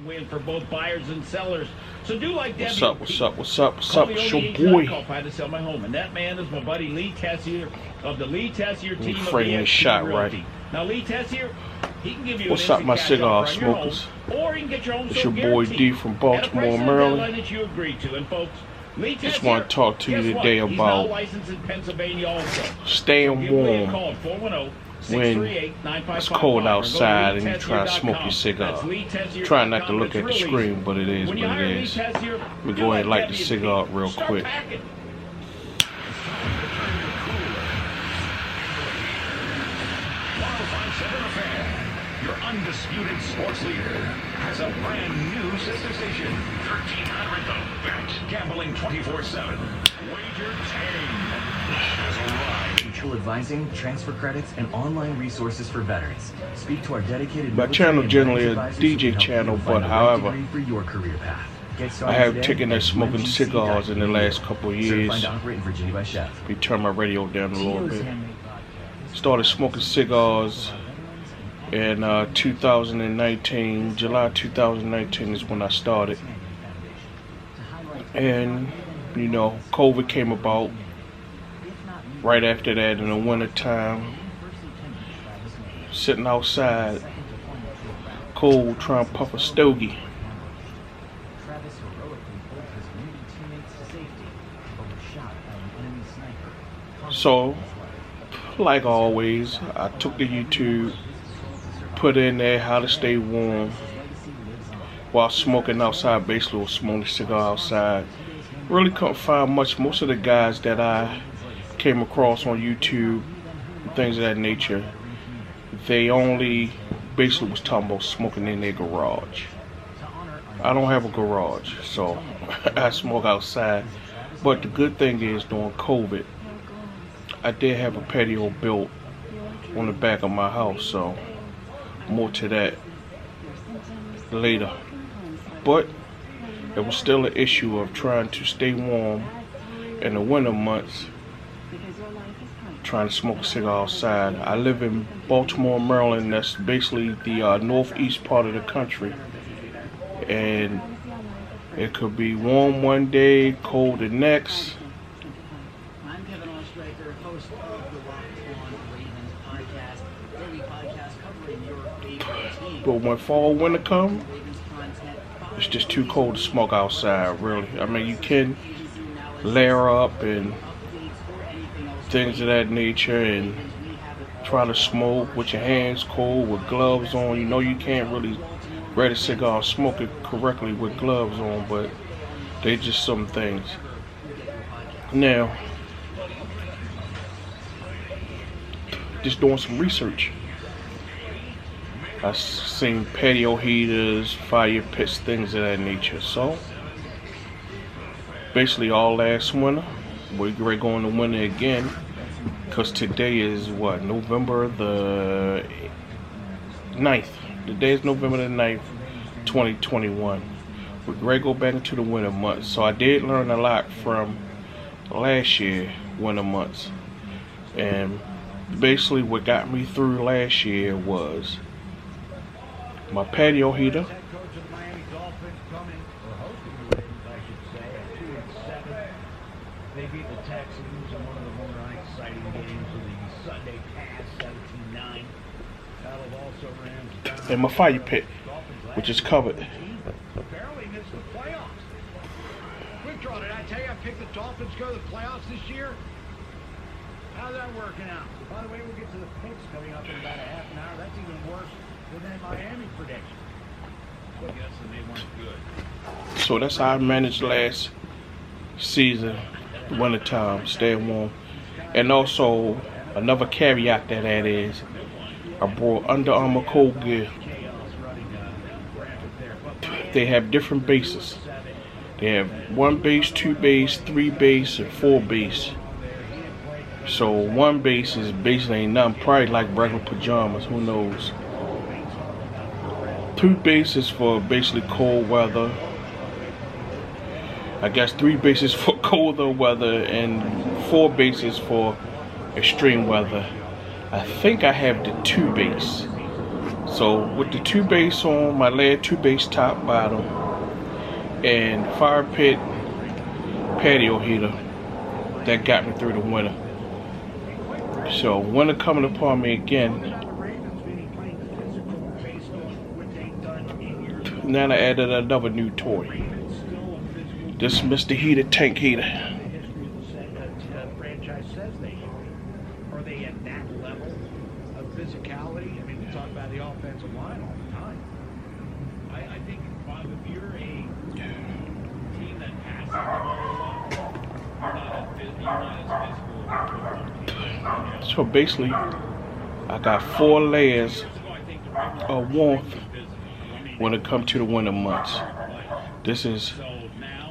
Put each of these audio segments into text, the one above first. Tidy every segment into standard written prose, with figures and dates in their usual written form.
Win for both buyers and sellers. So do like Debbie. What's up? What's up? What's up? What's up? It's your boy. I had to sell my home, and that man is my buddy Lee Tessier of the Lee Tessier team. Frame this shot right. Now Lee Tessier, he can give you. What's up, my cigar smokers? Or he can get your home. It's your boy D from Baltimore, Maryland. That you agreed to, and folks. Just want to talk to you today about staying warm when it's cold outside and you try to smoke your cigar. Try not to look at the screen, but it is what it is. Let me go ahead and light the cigar up real quick. Your undisputed sports leader has a brand new sister station, 1300 The Bet, gambling 24/7. Wager 10 has arrived. Mutual advising, transfer credits, and online resources for veterans. Speak to our dedicated. My channel generally a DJ channel, but however, for your career path. I have taken up smoking cigars in the last couple of years. We turned my radio down a little bit. Started smoking cigars in 2019, July 2019 is when I started. And, you know, COVID came about right after that in the winter time. Sitting outside, cold, trying to puff a stogie. So, like always, I took to YouTube, put in there how to stay warm while smoking outside. Basically, was smoking a cigar outside. Really couldn't find much. Most of the guys that I came across on YouTube, things of that nature, they only basically was talking about smoking in their garage. I don't have a garage, so I smoke outside. But the good thing is, during COVID, I did have a patio built on the back of my house, so more to that later. But it was still an issue of trying to stay warm in the winter months, trying to smoke a cigar outside. I live in Baltimore, Maryland. That's basically the northeast part of the country, and it could be warm one day, cold the next. But when fall, winter come, it's just too cold to smoke outside, really. I mean, you can layer up and things of that nature and try to smoke with your hands cold, with gloves on. You know you can't really grate a cigar or smoke it correctly with gloves on, but they just some things. Now, just doing some research. I've seen patio heaters, fire pits, things of that nature. So, basically all last winter, we're ready to go into winter again. Because today is what, November the 9th. Today is November the 9th, 2021. We're ready to go back into the winter months. So I did learn a lot from last year winter months. And basically what got me through last year was my patio heater, They beat the Texans in one of the more exciting games of the Sunday past, 17-9. Battle of also Rams. and my fire pit, which is covered. Barely missed the playoffs. Quick draw, did I tell you I picked the Dolphins to go to the playoffs this year? How's that working out? By the way, we'll get to the picks coming up in about a half an hour. That's even worse than that Miami prediction. I'm guessing they weren't good. So that's how I managed last season, wintertime, staying warm. And also, another caveat to that is, I brought Under Armour cold gear. They have different bases. They have 1 base, 2 base, 3 base, and 4 base. So 1 base is basically ain't nothing, probably like regular pajamas, who knows. 2 bases for basically cold weather. I guess 3 bases for colder weather and 4 bases for extreme weather. I think I have the 2 base. So So with the 2 base on, my lead 2 base top bottom, and fire pit patio heater, that got me through the winter. So winter coming upon me again. Now I added another new toy. This is Mr. Heater tank heater. Franchise says they are they at that level of physicality? I mean, we talk about the offensive line all the time. I think, Bob, if you're a team that passes the ball a lot, you're not as physical. So basically, I got 4 layers of warmth when it comes to the winter months. This is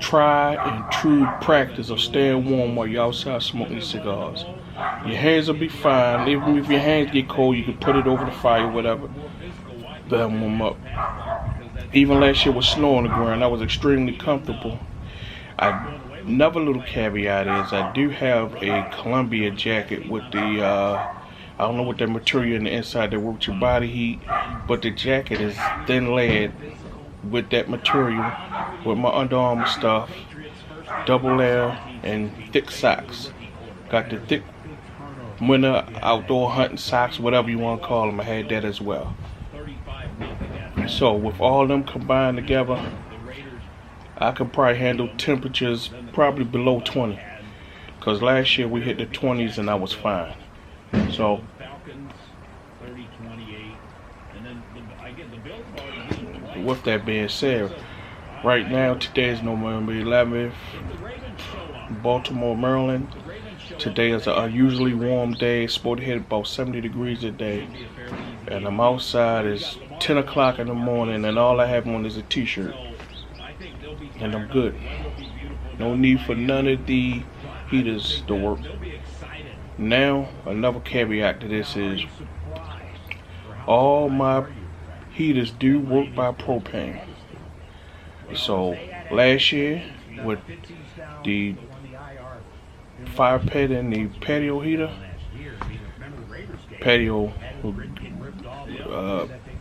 tried and true practice of staying warm while you're outside smoking cigars. Your hands will be fine. Even if your hands get cold, you can put it over the fire, whatever. They'll warm up. Even last year with snow on the ground, I was extremely comfortable. Another little caveat is I do have a Columbia jacket with the I don't know what that material in the inside that works your body heat, but the jacket is thin lead with that material, with my Under Armour stuff, double layer, and thick socks. Got the thick winter outdoor hunting socks, whatever you want to call them. I had that as well. So with all them combined together, I could probably handle temperatures probably below 20. Because last year we hit the 20s and I was fine. So with that being said, right now today is November 11th, Baltimore, Maryland. Today is an unusually warm day. It's supposed to hit about 70 degrees a day. And I'm outside. It's 10 o'clock in the morning and all I have on is a t-shirt. And I'm good. No need for none of the heaters to work. Now, another caveat to this is all my heaters do work by propane. So last year with the fire pit and the patio heater,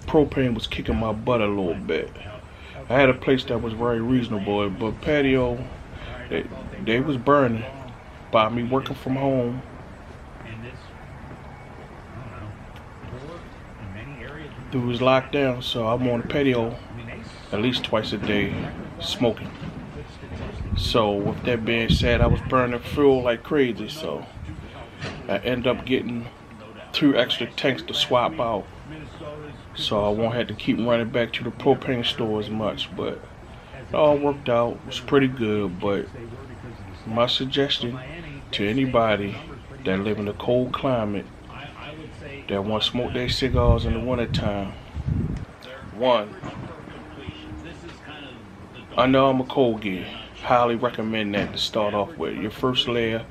propane was kicking my butt a little bit. I had a place that was very reasonable, but patio, they was burning by me working from home. Through his lockdown, so I'm on the patio at least twice a day smoking. So with that being said, I was burning fuel like crazy, so I ended up getting 2 extra tanks to swap out, so I won't have to keep running back to the propane store as much. But it all worked out. It was pretty good. But my suggestion to anybody that live in a cold climate that want to smoke their cigars in the wintertime, 1, Under Armour cold gear. Highly recommend that to start off with. Your first layer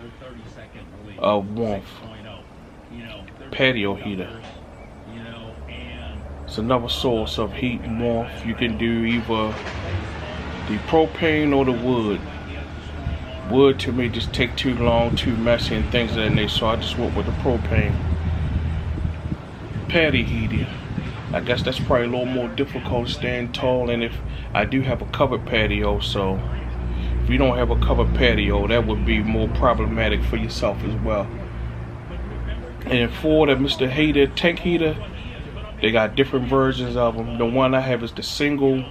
of warmth. Patio heater. It's another source of heat and warmth. You can do either the propane or the wood. Wood to me just take too long, too messy and things of that nature, so I just went with the propane. Patio heater. I guess that's probably a little more difficult staying tall, and if I do have a covered patio, so if you don't have a covered patio, that would be more problematic for yourself as well. And for the Mr. Heater tank heater, they got different versions of them. The one I have is the single,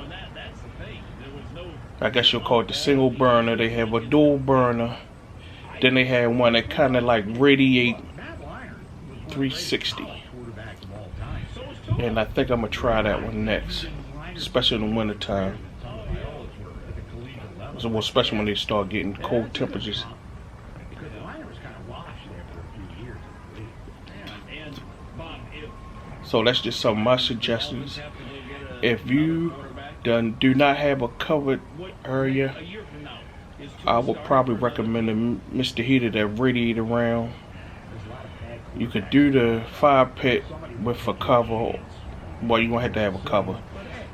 I guess you'll call it the single burner. They have a dual burner. Then they have one that kind of like radiate 360. And I think I'm going to try that one next, especially in the winter time. So, well, especially when they start getting cold temperatures. So that's just some of my suggestions. If you do not have a covered area, I would probably recommend the Mr. Heater that radiate around. You could do the fire pit with a cover. Well, you're going to have a cover.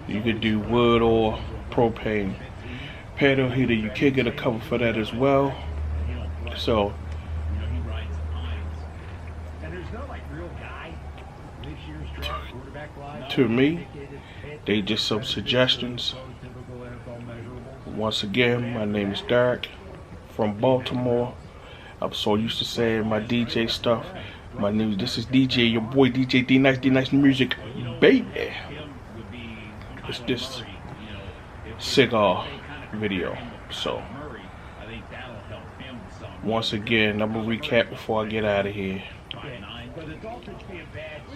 You could do wood or propane. Patio heater, you can get a cover for that as well. So, to me. They just some suggestions. Once again, my name is Derek from Baltimore. I'm so used to saying my DJ stuff. My name, this is DJ, your boy DJ D Nice Music, baby. It's this cigar video. So once again, I'm gonna recap before I get out of here.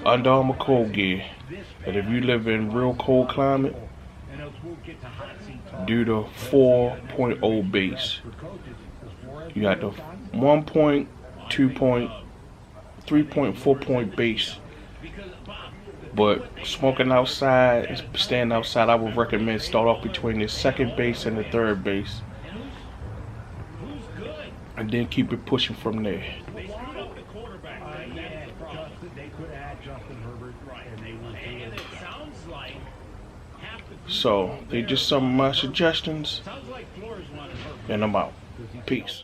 Under Armour cold gear. And if you live in real cold climate, do the 4.0 base. You got the 1 point, 2 point, 3.4 point base. But smoking outside, staying outside, I would recommend start off between the second base and the third base, and then keep it pushing from there. So, they're just some of my suggestions, and I'm out. Peace.